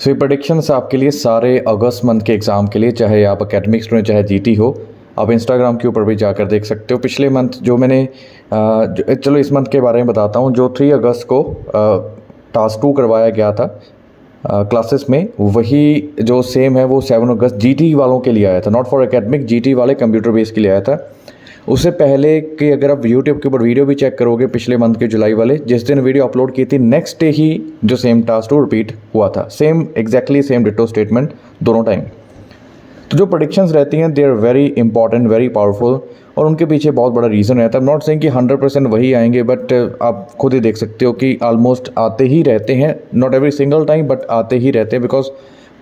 सो ये प्रेडिक्शंस आपके लिए सारे अगस्त मंथ के एग्ज़ाम के लिए, चाहे आप एकेडमिक स्टूडेंट चाहे जीटी हो, आप इंस्टाग्राम के ऊपर भी जाकर देख सकते हो। पिछले मंथ जो मैंने चलो इस मंथ के बारे में बताता हूँ। जो 3 अगस्त को टास्क 2 करवाया गया था क्लासेस में, वही जो सेम है वो 7 अगस्त जीटी वालों के लिए आया था। नॉट फॉर एकेडमिक, जीटी वाले कंप्यूटर बेस के लिए आया था। उससे पहले कि अगर आप यूट्यूब के ऊपर वीडियो भी चेक करोगे पिछले मंथ के जुलाई वाले, जिस दिन वीडियो अपलोड की थी नेक्स्ट डे ही जो सेम टास्क 2 रिपीट हुआ था। Same exactly same ditto statement दोनों टाइम। तो जो प्रेडिक्शंस रहती हैं they are very important, very powerful, और उनके पीछे बहुत बड़ा रीज़न रहता है। नॉट सेइंग कि 100% वही आएंगे, बट आप खुद ही देख सकते हो कि ऑलमोस्ट आते ही रहते हैं। Not every single time, but आते ही रहते हैं। बिकॉज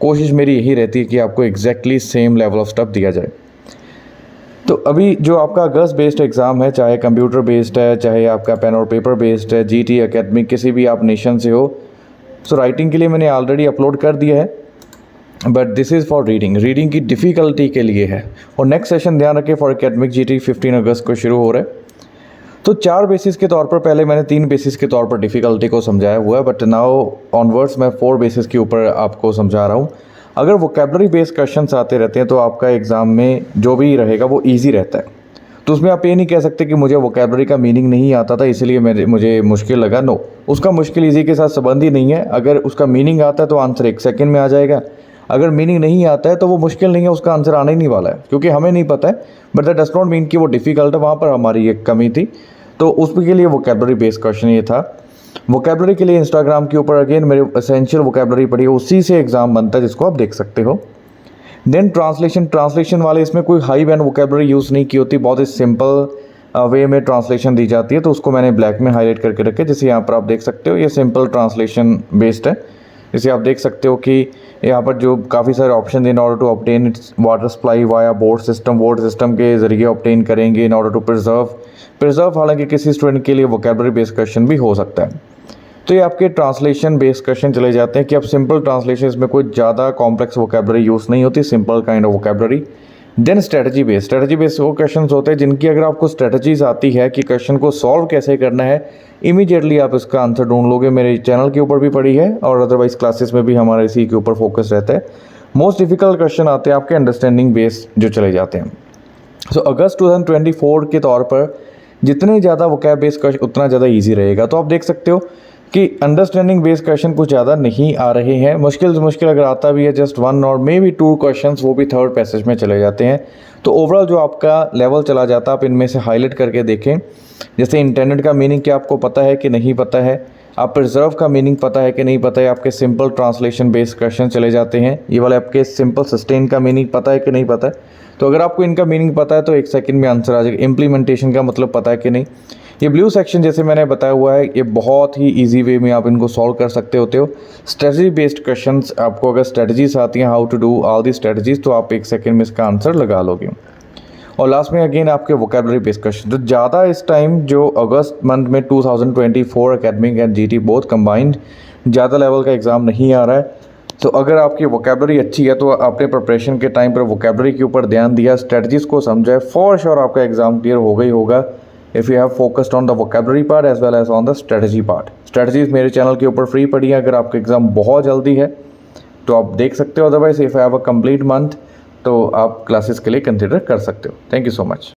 कोशिश मेरी यही रहती है कि आपको exactly same level of stuff दिया जाए। तो अभी जो आपका अगस्त बेस्ड एग्ज़ाम है, चाहे कंप्यूटर बेस्ड है, चाहे आपका पेन और पेपर बेस्ड है, जीटी एकेडमिक किसी भी आप नेशन से हो, सो राइटिंग के लिए मैंने ऑलरेडी अपलोड कर दिया है, but this is for reading की डिफ़िकल्टी के लिए है। और नेक्स्ट सेशन ध्यान रखें फॉर एकेडमिक जीटी 15 अगस्त को शुरू हो रहा है। तो 4 बेसिस के तौर पर, पहले मैंने 3 बेसिस के तौर पर डिफ़िकल्टी को समझाया हुआ है, बट नाउ ऑनवर्ड्स मैं 4 बेसिस के ऊपर आपको समझा रहा हूँ। अगर वोकेबलरी बेस्ड क्वेश्चंस आते रहते हैं तो आपका एग्ज़ाम में जो भी रहेगा वो ईजी रहता है। तो उसमें आप ये नहीं कह सकते कि मुझे वोकेबलरी का मीनिंग नहीं आता था इसलिए मुझे मुश्किल लगा। नो, उसका मुश्किल ईजी के साथ संबंध ही नहीं है। अगर उसका मीनिंग आता है तो आंसर 1 सेकंड में आ जाएगा। अगर मीनिंग नहीं आता है तो वो मुश्किल नहीं है, उसका आंसर आने ही नहीं वाला है, क्योंकि हमें नहीं पता है। But that does not mean कि वो डिफ़िकल्ट है। वहाँ पर हमारी एक कमी थी, तो उसके लिए वोकेबलरी बेस्ड क्वेश्चन ये था। वोकेबलरी के लिए इंस्टाग्राम के ऊपर अगेन मेरे एसेंशियल वोकेबलरी पढ़ी है, उसी से एग्ज़ाम बनता है, जिसको आप देख सकते हो। देन ट्रांसलेशन वाले इसमें कोई हाई बैंड वोकेबलरी यूज़ नहीं की होती, बहुत ही सिंपल वे में ट्रांसलेशन दी जाती है। तो उसको मैंने ब्लैक में हाईलाइट करके रखे, जैसे यहाँ पर आप देख सकते हो। ये सिंपल ट्रांसलेशन बेस्ड है। जैसे आप देख सकते हो कि यहाँ पर जो काफ़ी सारे option in order to obtain water supply via bore system के ज़रिए ऑब्टेन करेंगे। इन ऑर्डर टू प्रिजर्व हालांकि किसी स्टूडेंट के लिए वोकेबलरी बेस्ड क्वेश्चन भी हो सकता है। तो ये आपके ट्रांसलेशन बेस्ड क्वेश्चन चले जाते हैं कि अब सिंपल ट्रांसलेशन, इसमें कोई ज़्यादा कॉम्प्लेक्स वोकेबलरी यूज़ नहीं होती, simple kind of vocabulary. Then strategy based वो क्वेश्चन होते हैं जिनकी अगर आपको स्ट्रेटजीज आती है कि क्वेश्चन को सॉल्व कैसे करना है, इमीडिएटली आप इसका आंसर ढूंढ लोगे। मेरे चैनल के ऊपर भी पड़ी है और अदरवाइज क्लासेस में भी हमारे इसी के ऊपर फोकस रहता है। मोस्ट डिफिकल्ट क्वेश्चन आते हैं आपके अंडरस्टैंडिंग बेस्ड जो चले जाते हैं। सो अगस्त 2024 के तौर पर जितने ज़्यादा वोकैब बेस्ड क्वेश्चन उतना ज़्यादा ईजी रहेगा। तो आप देख सकते हो कि अंडरस्टैंडिंग बेस्ड क्वेश्चन कुछ ज़्यादा नहीं आ रहे हैं। मुश्किल से मुश्किल अगर आता भी है जस्ट 1 और मे बी 2 क्वेश्चंस, वो भी थर्ड पैसेज में चले जाते हैं। तो ओवरऑल जो आपका लेवल चला जाता है, आप इनमें से हाईलाइट करके देखें। जैसे इंटेंडेड का मीनिंग क्या आपको पता है कि नहीं पता है, आप प्रिजर्व का मीनिंग पता है कि नहीं पता है, आपके सिंपल ट्रांसलेशन बेस्ड क्वेश्चन चले जाते हैं। ये वाले आपके सिंपल सस्टेन का मीनिंग पता है कि नहीं पता है। तो अगर आपको इनका मीनिंग पता है तो 1 सेकंड में आंसर आ जाएगा। इम्प्लीमेंटेशन का मतलब पता है कि नहीं। ये ब्लू सेक्शन जैसे मैंने बताया हुआ है, ये बहुत ही इजी वे में आप इनको सॉल्व कर सकते होते हो। स्ट्रेटजी बेस्ड क्वेश्चंस, आपको अगर स्ट्रेटजीज आती हैं, how to do all the strategies, तो आप 1 सेकंड में इसका आंसर लगा लोगे। और लास्ट में अगेन आपके वोकेबलरी बेस्ड क्वेश्चन, तो ज़्यादा इस टाइम जो अगस्त मंथ में 2024 academic and GT both combined ज़्यादा लेवल का एग्ज़ाम नहीं आ रहा है। तो अगर आपकी वोकेबलरी अच्छी है तो आपने प्रिपरेशन के टाइम पर वोकेबलरी के ऊपर ध्यान दिया, स्ट्रेटजीज को समझा है, फॉर श्योर आपका एग्ज़ाम क्लियर हो गई होगा। If you have focused on the vocabulary part as well as on the strategy part. Strategies मेरे चैनल के ऊपर फ्री पड़ी है। अगर आपका एग्ज़ाम बहुत जल्दी है तो आप देख सकते हो, otherwise if have a complete month तो आप क्लासेस के लिए कंसिडर कर सकते हो। Thank you so much.